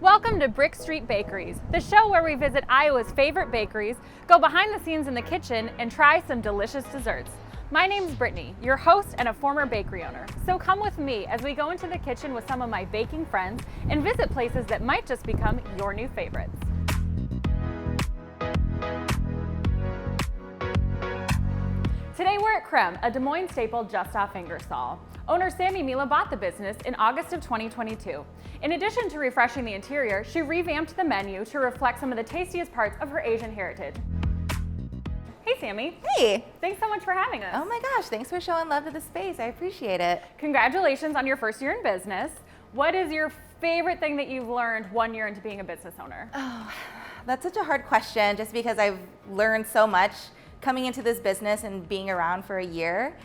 Welcome to Brick Street Bakeries, the show where we visit Iowa's favorite bakeries, go behind the scenes in the kitchen, and try some delicious desserts. My name's Brittany, your host and a former bakery owner. So come with me as we go into the kitchen with some of my baking friends and visit places that might just become your new favorites. Today we're at Creme, a Des Moines staple just off Ingersoll. Owner Sammy Mila bought the business in August of 2022. In addition to refreshing the interior, she revamped the menu to reflect some of the tastiest parts of her Asian heritage. Hey Sammy. Hey. Thanks so much for having us. Oh my gosh, thanks for showing love to the space. I appreciate it. Congratulations on your first year in business. What is your favorite thing that you've learned 1 year into being a business owner? Oh, that's such a hard question just because I've learned so much coming into this business and being around for a year.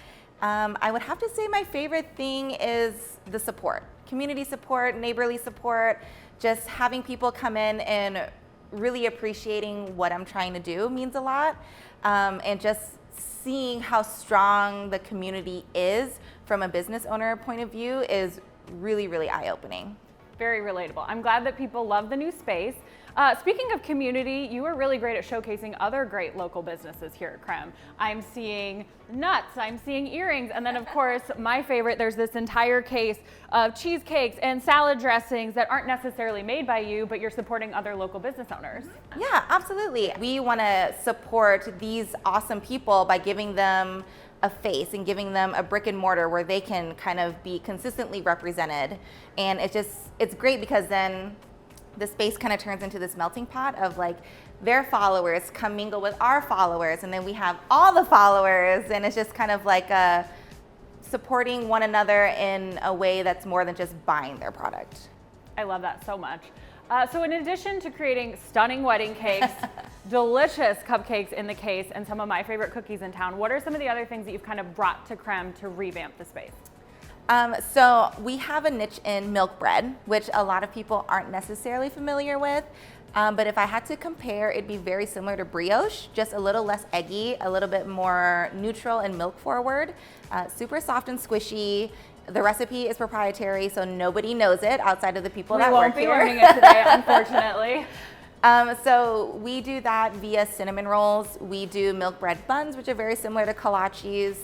I would have to say my favorite thing is the support. Community support, neighborly support, just having people come in and really appreciating what I'm trying to do means a lot. And just seeing how strong the community is from a business owner point of view is really, really eye-opening. Very relatable. I'm glad that people love the new space. Speaking of community, you are really great at showcasing other great local businesses here at Creme. I'm seeing nuts, I'm seeing earrings, and then of course, my favorite, there's this entire case of cheesecakes and salad dressings that aren't necessarily made by you, but you're supporting other local business owners. Yeah, absolutely. We want to support these awesome people by giving them a face and giving them a brick and mortar where they can kind of be consistently represented. And it's great because then the space kind of turns into this melting pot of like their followers come mingle with our followers, and then we have all the followers, and it's just kind of like supporting one another in a way that's more than just buying their product. I love that so much. So in addition to creating stunning wedding cakes, delicious cupcakes in the case, and some of my favorite cookies in town, what are some of the other things that you've kind of brought to Creme to revamp the space? So we have a niche in milk bread, which a lot of people aren't necessarily familiar with. But if I had to compare, it'd be very similar to brioche, just a little less eggy, a little bit more neutral and milk forward, super soft and squishy. The recipe is proprietary, so nobody knows it outside of the people that work here. We won't be learning it today, unfortunately. So we do that via cinnamon rolls. We do milk bread buns, which are very similar to kolaches.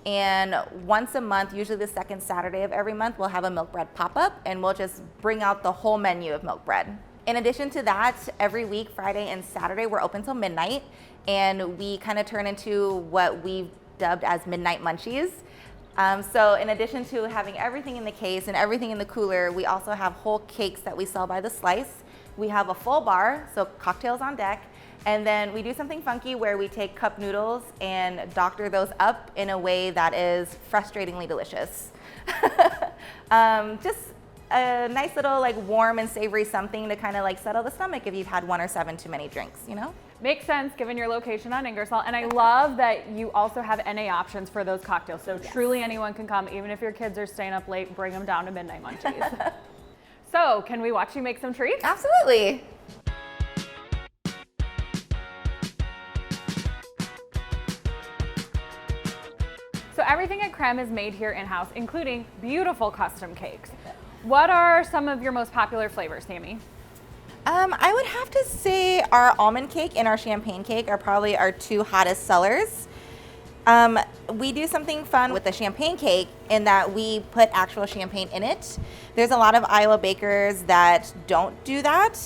And once a month, usually the second Saturday of every month, we'll have a milk bread pop-up, and we'll just bring out the whole menu of milk bread. In addition to that, every week, Friday and Saturday, we're open till midnight, and we kind of turn into what we've dubbed as midnight munchies. So in addition to having everything in the case and everything in the cooler, we also have whole cakes that we sell by the slice. We have a full bar, so cocktails on deck. And then we do something funky where we take cup noodles and doctor those up in a way that is frustratingly delicious. Just a nice little like warm and savory something to kind of like settle the stomach if you've had 1 or 7 too many drinks, you know? Makes sense given your location on Ingersoll. And I love that you also have NA options for those cocktails. So yes, truly anyone can come, even if your kids are staying up late, bring them down to Midnight Munchies. So can we watch you make some treats? Absolutely. So everything at Creme is made here in-house, including beautiful custom cakes. What are some of your most popular flavors, Sammy? I would have to say our almond cake and our champagne cake are probably our 2 hottest sellers. We do something fun with the champagne cake in that we put actual champagne in it. There's a lot of Iowa bakers that don't do that.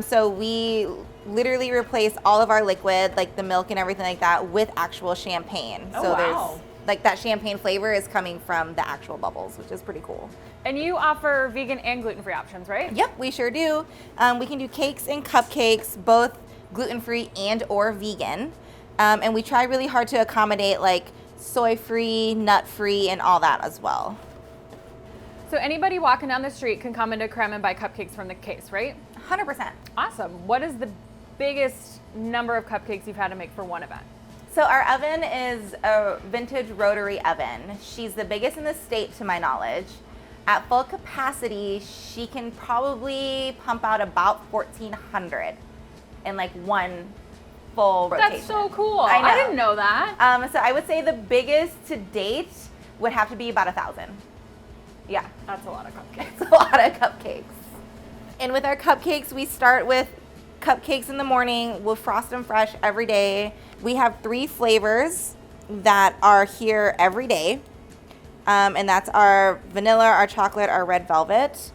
So we literally replace all of our liquid, like the milk and everything like that, with actual champagne. Oh, so wow. There's like that champagne flavor is coming from the actual bubbles, which is pretty cool. And you offer vegan and gluten-free options, right? Yep, we sure do. We can do cakes and cupcakes, both gluten-free and or vegan. And we try really hard to accommodate like soy-free, nut-free, and all that as well. So anybody walking down the street can come into Creme and buy cupcakes from the case, right? 100%. Awesome. What is the biggest number of cupcakes you've had to make for one event? So our oven is a vintage rotary oven. She's the biggest in the state to my knowledge. At full capacity, she can probably pump out about 1,400 in like one full rotation. That's so cool. I know. I didn't know that. So I would say the biggest to date would have to be about 1,000. Yeah. That's a lot of cupcakes. It's a lot of cupcakes. And with our cupcakes, we start with cupcakes in the morning. We'll frost them fresh every day. We have 3 flavors that are here every day. And that's our vanilla, our chocolate, our red velvet.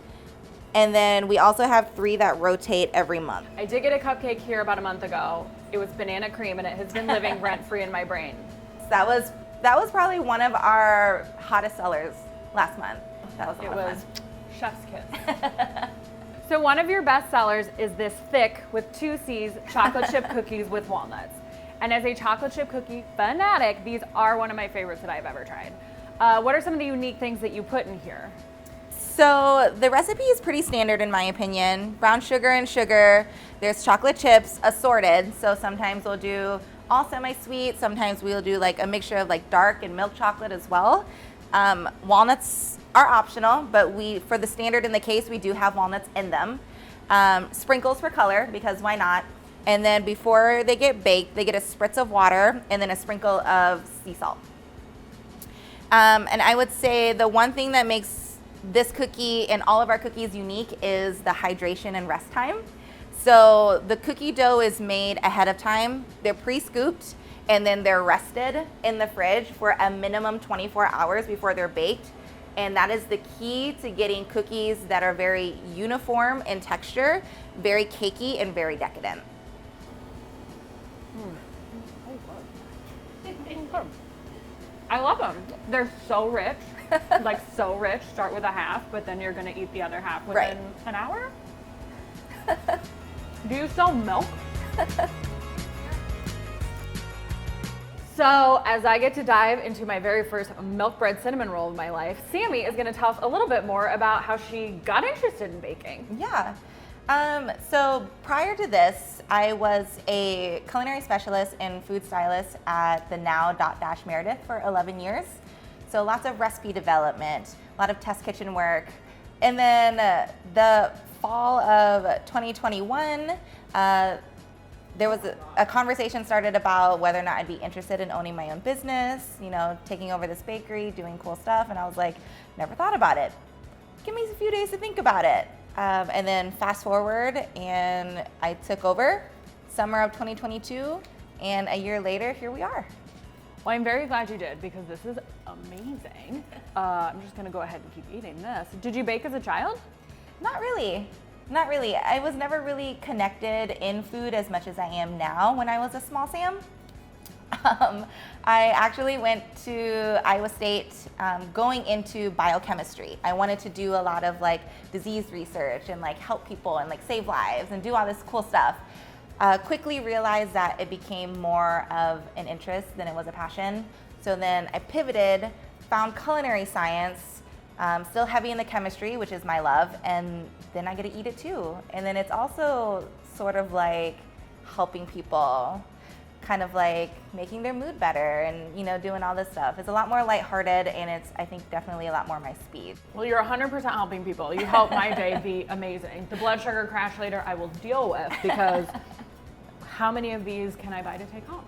And then we also have 3 that rotate every month. I did get a cupcake here about a month ago. It was banana cream, and it has been living rent-free in my brain. So that was probably one of our hottest sellers last month. That was a lot of fun. Chef's kiss. So one of your best sellers is this thick, with 2 C's, chocolate chip cookies with walnuts. And as a chocolate chip cookie fanatic, these are one of my favorites that I've ever tried. What are some of the unique things that you put in here? So the recipe is pretty standard in my opinion. Brown sugar and sugar. There's chocolate chips assorted. So sometimes we'll do all semi-sweet. Sometimes we'll do like a mixture of like dark and milk chocolate as well. Walnuts are optional, but for the standard in the case, we do have walnuts in them. Sprinkles for color, because why not? And then before they get baked, they get a spritz of water and then a sprinkle of sea salt. And I would say the one thing that makes this cookie and all of our cookies unique is the hydration and rest time. So the cookie dough is made ahead of time. They're pre-scooped and then they're rested in the fridge for a minimum 24 hours before they're baked. And that is the key to getting cookies that are very uniform in texture, very cakey, and very decadent. I love them. They're so rich, like so rich. Start with a half, but then you're gonna eat the other half within an hour? Do you sell milk? So as I get to dive into my very first milk bread cinnamon roll of my life, Sammy is gonna tell us a little bit more about how she got interested in baking. Yeah. So prior to this, I was a culinary specialist and food stylist at the now Dash Meredith for 11 years. So lots of recipe development, a lot of test kitchen work. And then the fall of 2021, there was a conversation started about whether or not I'd be interested in owning my own business, you know, taking over this bakery, doing cool stuff. And I was like, never thought about it. Give me a few days to think about it. And then fast forward, and I took over summer of 2022, and a year later, here we are. Well, I'm very glad you did, because this is amazing. I'm just gonna go ahead and keep eating this. Did you bake as a child? Not really. Not really. I was never really connected in food as much as I am now when I was a small Sam. I actually went to Iowa State going into biochemistry. I wanted to do a lot of like disease research and like help people and like save lives and do all this cool stuff. Quickly realized that it became more of an interest than it was a passion. So then I pivoted, found culinary science, still heavy in the chemistry, which is my love, and then I get to eat it too. And then it's also sort of like helping people, kind of like making their mood better and, you know, doing all this stuff. It's a lot more lighthearted, and it's, I think, definitely a lot more my speed. Well, you're 100% helping people. You help my day be amazing. The blood sugar crash later I will deal with, because how many of these can I buy to take home?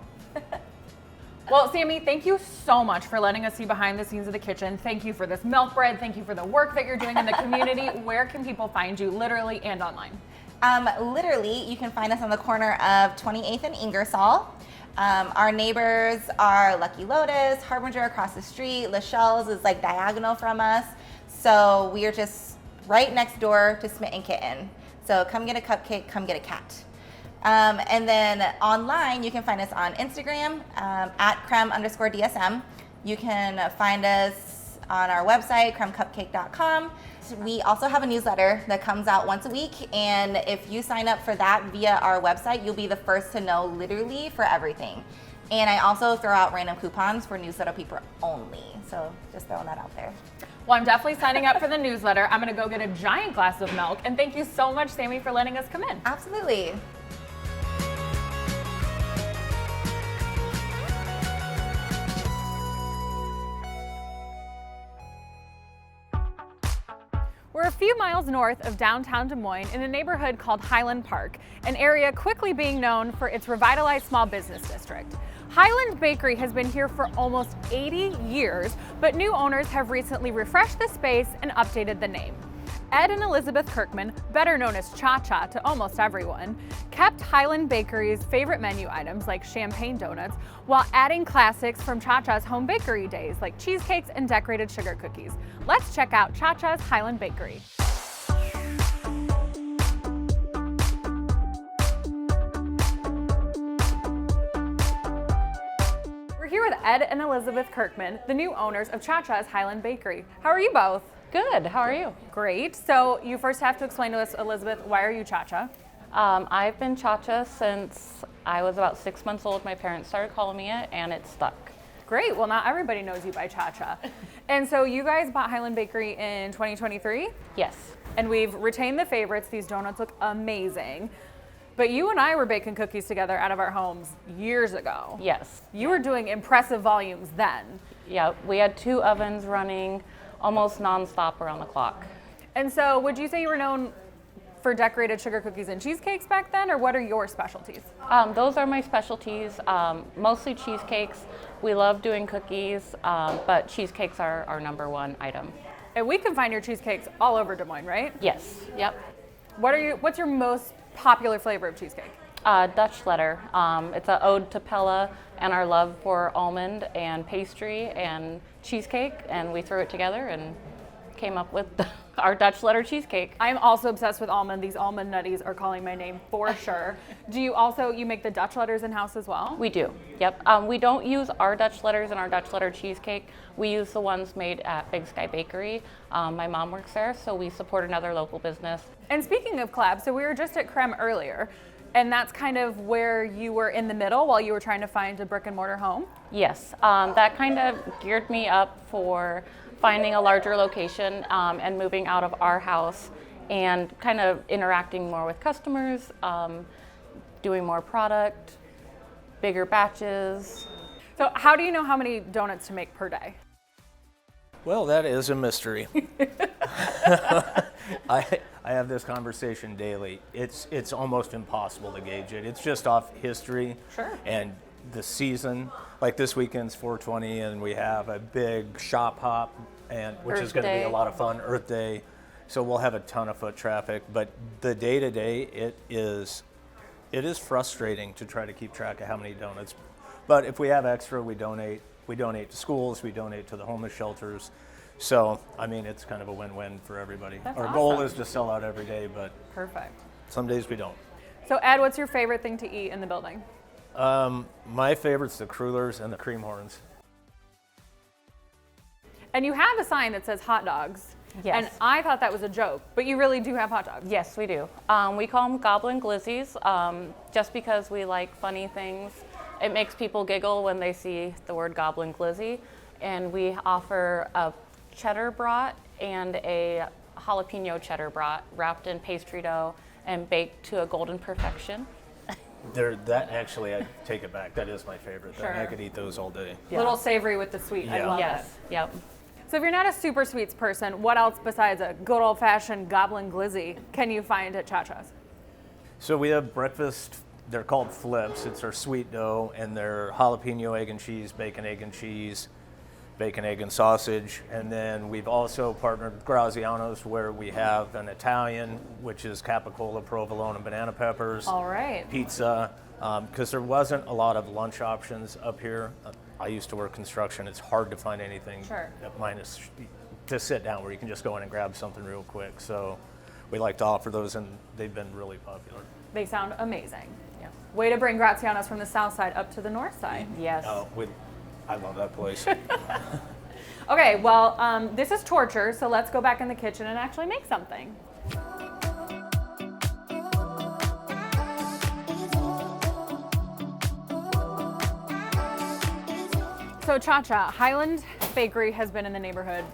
Well, Sammy, thank you so much for letting us see behind the scenes of the kitchen. Thank you for this milk bread. Thank you for the work that you're doing in the community. Where can people find you, literally and online? Literally, you can find us on the corner of 28th and Ingersoll. Our neighbors are Lucky Lotus, Harbinger across the street, Lachelle's is like diagonal from us. So we are just right next door to Smitten Kitten. So come get a cupcake, come get a cat. And then online, you can find us on Instagram at Creme_DSM. You can find us on our website, cremecupcake.com. We also have a newsletter that comes out once a week, and if you sign up for that via our website, you'll be the first to know literally for everything. And I also throw out random coupons for newsletter people only, so just throwing that out there. Well, I'm definitely signing up for the newsletter. I'm gonna go get a giant glass of milk, and thank you so much, Sammy, for letting us come in. Absolutely. We're a few miles north of downtown Des Moines in a neighborhood called Hiland Park, an area quickly being known for its revitalized small business district. Hiland Bakery has been here for almost 80 years, but new owners have recently refreshed the space and updated the name. Ed and Elizabeth Kirkman, better known as ChaCha to almost everyone, kept Hiland Bakery's favorite menu items like champagne donuts while adding classics from ChaCha's home bakery days like cheesecakes and decorated sugar cookies. Let's check out ChaCha's Hiland Bakery. We're here with Ed and Elizabeth Kirkman, the new owners of ChaCha's Hiland Bakery. How are you both? Good, how are you? Great. So you first have to explain to us, Elizabeth, why are you ChaCha? I've been ChaCha since I was about 6 months old. My parents started calling me it, and it stuck. Great. Well, not everybody knows you by ChaCha. And so you guys bought Hiland Bakery in 2023? Yes. And we've retained the favorites. These donuts look amazing. But you and I were baking cookies together out of our homes years ago. Yes. You were doing impressive volumes then. Yeah, we had 2 ovens running almost nonstop around the clock. And so would you say you were known for decorated sugar cookies and cheesecakes back then, or what are your specialties? Those are my specialties, mostly cheesecakes. We love doing cookies, but cheesecakes are our #1 item. And we can find your cheesecakes all over Des Moines, right? Yes, yep. What's your most popular flavor of cheesecake? Dutch letter. It's an ode to Pella and our love for almond and pastry and cheesecake, and we threw it together and came up with our Dutch letter cheesecake. I'm also obsessed with almond. These almond nutties are calling my name for sure. Do you make the Dutch letters in-house as well? We do, yep. We don't use our Dutch letters in our Dutch letter cheesecake. We use the ones made at Big Sky Bakery. My mom works there, so we support another local business. And speaking of collabs, so we were just at Creme earlier, and that's kind of where you were in the middle while you were trying to find a brick and mortar home? Yes, that kind of geared me up for finding a larger location and moving out of our house and kind of interacting more with customers, doing more product, bigger batches. So how do you know how many donuts to make per day? Well, that is a mystery. I have this conversation daily. It's almost impossible to gauge it. It's just off history and the season. Like this weekend's 420, and we have a big shop hop, which is going to be a lot of fun. Earth Day, so we'll have a ton of foot traffic. But the day to day, it is frustrating to try to keep track of how many donuts. But if we have extra, we donate. We donate to schools. We donate to the homeless shelters. So, I mean, it's kind of a win-win for everybody. That's Our awesome. goal is to sell out every day, but Perfect. some days we don't. So Ed, what's your favorite thing to eat in the building? My favorite's the crullers and the cream horns. And you have a sign that says hot dogs. Yes. And I thought that was a joke, but you really do have hot dogs. Yes, we do. We call them goblin glizzies just because we like funny things. It makes people giggle when they see the word goblin glizzy. And we offer a cheddar brat and a jalapeno cheddar brat wrapped in pastry dough and baked to a golden perfection. That actually, I take it back. That is my favorite. Sure. I could eat those all day. A little savory with the sweet. I Yeah. love Yes, it. yep. So if you're not a super sweets person, what else besides a good old-fashioned goblin glizzy can you find at ChaCha's? So we have breakfast. They're called flips. It's our sweet dough, and they're jalapeno egg and cheese, bacon, egg and cheese, bacon, egg and sausage. And then we've also partnered with Graziano's, where we have an Italian, which is capicola, provolone, and banana peppers. All right. Pizza, because there wasn't a lot of lunch options up here. I used to work construction. It's hard to find anything minus to sit down where you can just go in and grab something real quick. So we like to offer those, and they've been really popular. They sound amazing. Yeah. Way to bring Graziano's from the south side up to the north side. Yes. I love that place. Okay, well, this is torture, so let's go back in the kitchen and actually make something. So ChaCha, Hiland Bakery has been in the neighborhood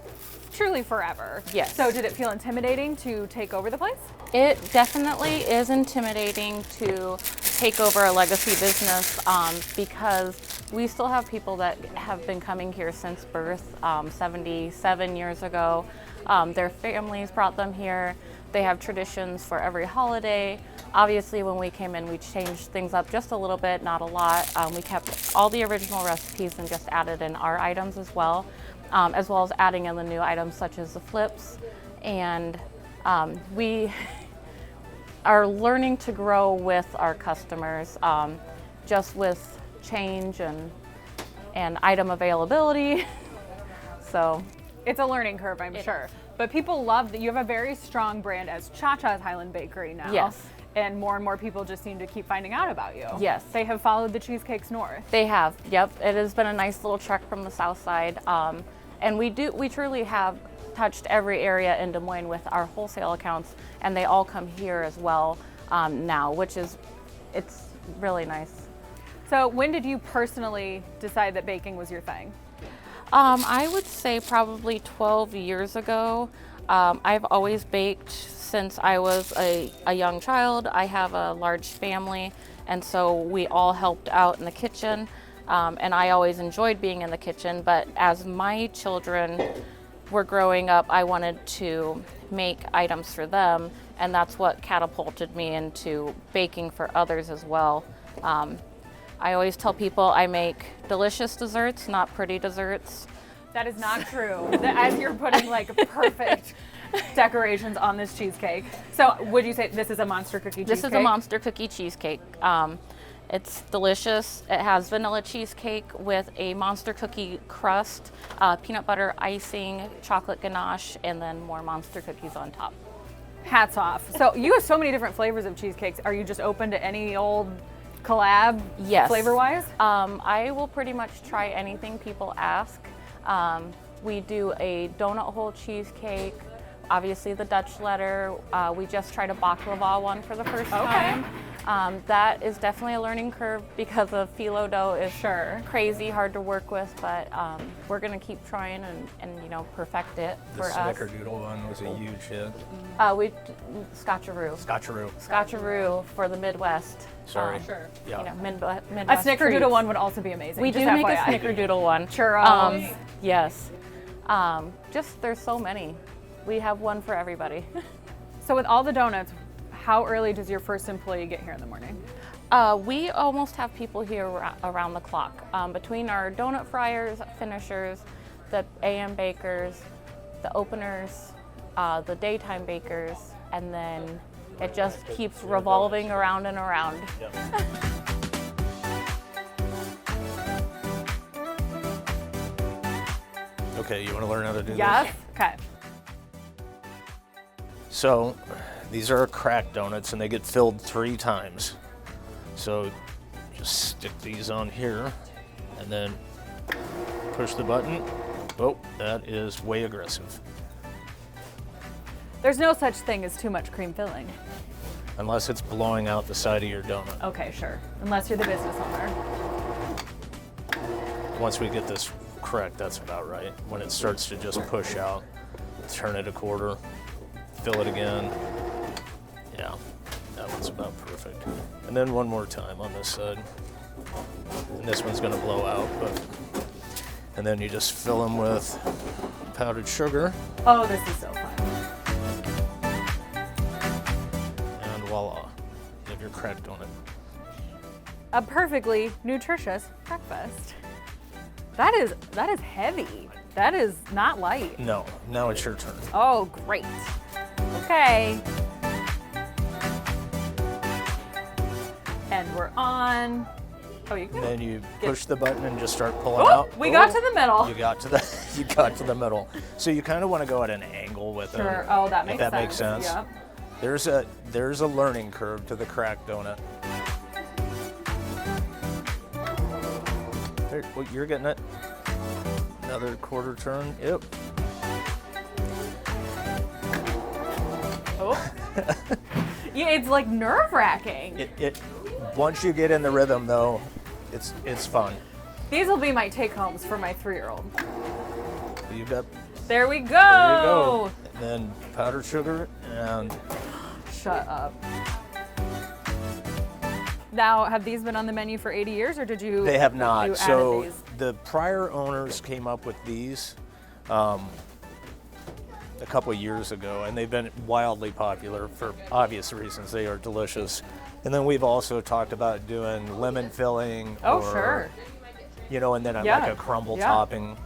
truly forever. Yes. So did it feel intimidating to take over the place? It definitely is intimidating to take over a legacy business because we still have people that have been coming here since birth, 77 years ago. Their families brought them here. They have traditions for every holiday. Obviously, when we came in, we changed things up just a little bit, not a lot. We kept all the original recipes and just added in our items as well as adding in the new items such as the flips and We are learning to grow with our customers, just with change and item availability. So it's a learning curve, I'm sure. But people love that you have a very strong brand as ChaCha's Hiland Bakery now. Yes. And more people just seem to keep finding out about you. Yes. They have followed the cheesecakes north. They have, yep. It has been a nice little trek from the south side. And we truly have touched every area in Des Moines with our wholesale accounts, and they all come here as well now, it's really nice. So when did you personally decide that baking was your thing? I would say probably 12 years ago. I've always baked since I was a young child. I have a large family, and so we all helped out in the kitchen, and I always enjoyed being in the kitchen. But as my children were growing up, I wanted to make items for them, and that's what catapulted me into baking for others as well. I always tell people I make delicious desserts, not pretty desserts. That is not true. As you're putting like perfect decorations on this cheesecake. So would you say this is a monster cookie cheesecake? This is a monster cookie cheesecake. It's delicious. It has vanilla cheesecake with a monster cookie crust, peanut butter icing, chocolate ganache, and then more monster cookies on top. Hats off. So you have so many different flavors of cheesecakes. Are you just open to any old collab? Yes. Flavor-wise? I will pretty much try anything people ask. We do a donut hole cheesecake, obviously the Dutch letter. We just tried a baklava one for the first time. That is definitely a learning curve because the phyllo dough is crazy hard to work with, but we're gonna keep trying and perfect it The for us. snickerdoodle one was a huge hit. We Scotcheroo. Scotcheroo for the Midwest. Sorry. Yeah. Midwest A snickerdoodle treats. one would also be amazing. We just do make a FYI. snickerdoodle one. Churros. Yes. There's so many. We have one for everybody. So with all the donuts, how early does your first employee get here in the morning? We almost have people here around the clock. Between our donut fryers, finishers, the AM bakers, the openers, the daytime bakers, and then it just keeps revolving around and around. Okay, you want to learn how to do this? Yes. Okay. So these are cracked donuts and they get filled 3 times. So just stick these on here and then push the button. Oh, that is way aggressive. There's no such thing as too much cream filling. Unless it's blowing out the side of your donut. Okay, sure. Unless you're the business owner. Once we get this correct, that's about right. When it starts to just push out, turn it a quarter, fill it again. Yeah, that one's about perfect. And then one more time on this side. And this one's gonna blow out, and then you just fill them with powdered sugar. Oh, this is so fun. And voila, you have your cracked donut. A perfectly nutritious breakfast. That is heavy. That is not light. No, now it's your turn. Oh, great. Okay. And we're on. Oh, you can. Then you push the button and just start pulling out. We got to the middle. You got to the middle. So you kind of want to go at an angle with them. Sure. Oh, that makes if that sense. makes sense. Yep. There's a learning curve to the cracked donut. There, well, you're getting it. Another quarter turn. Yep. Oh. Yeah, it's like nerve-wracking. Once you get in the rhythm, though, it's fun. These will be my take-homes for my 3-year-old. You got. There we go. There you go. And then powdered sugar and. Shut up. Now, have these been on the menu for 80 years, or did you? They have not. You added So these? the prior owners came up with these a couple of years ago, and they've been wildly popular for obvious reasons. They are delicious. And then we've also talked about doing lemon filling. Oh, or, sure. You know, and then like a crumble topping.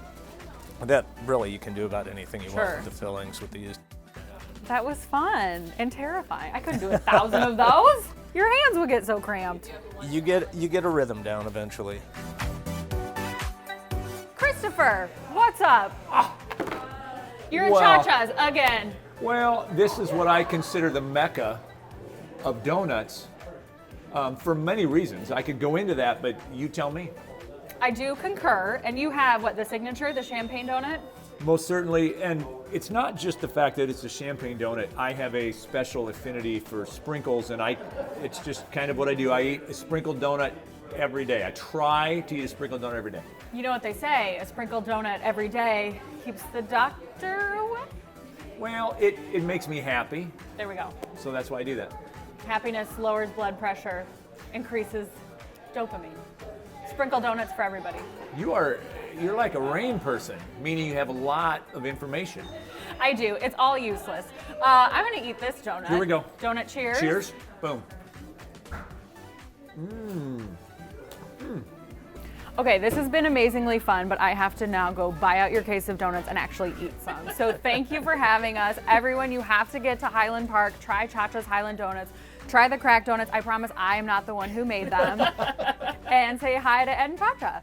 That really you can do about anything you want with the fillings with these. That was fun and terrifying. I couldn't do 1,000 of those. Your hands would get so cramped. You get a rhythm down eventually. Christopher, what's up? You're in Well- ChaCha's again. Well, this is what I consider the mecca of donuts for many reasons. I could go into that, but you tell me. I do concur. And you have what, the signature, the champagne donut? Most certainly, and it's not just the fact that it's a champagne donut. I have a special affinity for sprinkles, and it's just kind of what I do. I eat a sprinkled donut every day. I try to eat a sprinkled donut every day. You know what they say, a sprinkled donut every day keeps the doctor away? Well, it makes me happy, There we go. so that's why I do that. Happiness lowers blood pressure, increases dopamine. Sprinkle donuts for everybody. You're like a rain person, meaning you have a lot of information. I do. It's all useless. I'm going to eat this donut. Here we go. Donut cheers. Cheers. Boom. Okay, this has been amazingly fun, but I have to now go buy out your case of donuts and actually eat some. So thank you for having us. Everyone, you have to get to Hiland Park, try ChaCha's Hiland Donuts, try the crack donuts. I promise I am not the one who made them. And say hi to Ed and ChaCha.